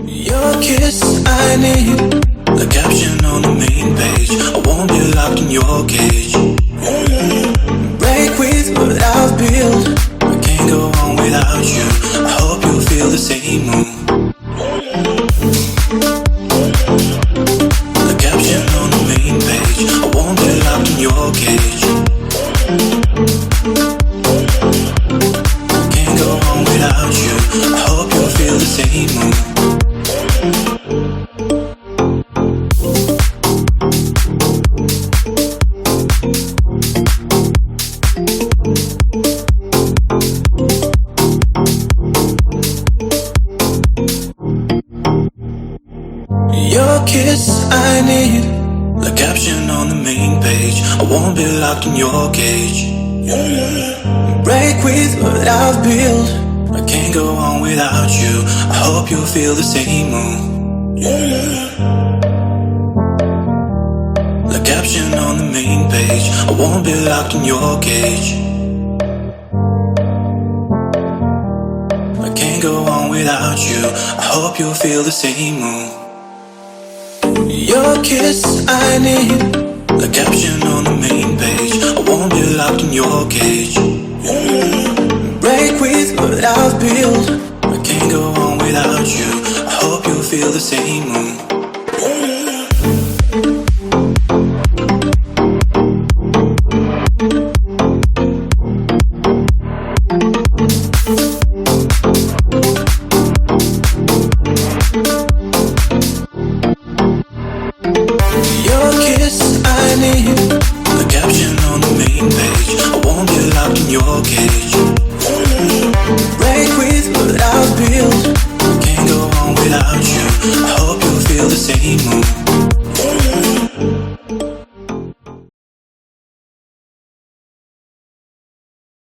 Your kiss I need, the caption on the main page. I won't be locked in your cage. Break with what I've built, I can't go on without you. I hope you feel the same mood. The caption on the main page. I won't be locked in your cage. Can't go on without you. I hope you feel the same mood. Your kiss I need, the caption on the main page. I won't be locked in your cage. Break with what I've built, I can't go on without you. I hope you feel the same mood. The caption on the main page. I won't be locked in your cage. I can't go on without you. I hope you feel the same mood. Your kiss I need, the caption on the main page. I won't be locked in your cage. Break with what I've built, I can't go on without you. I hope you feel the same mood. Your kiss I need, the caption on the main page. I won't be locked in your cage. Break with what I've built, I can't go on without you. I hope you feel the same mood.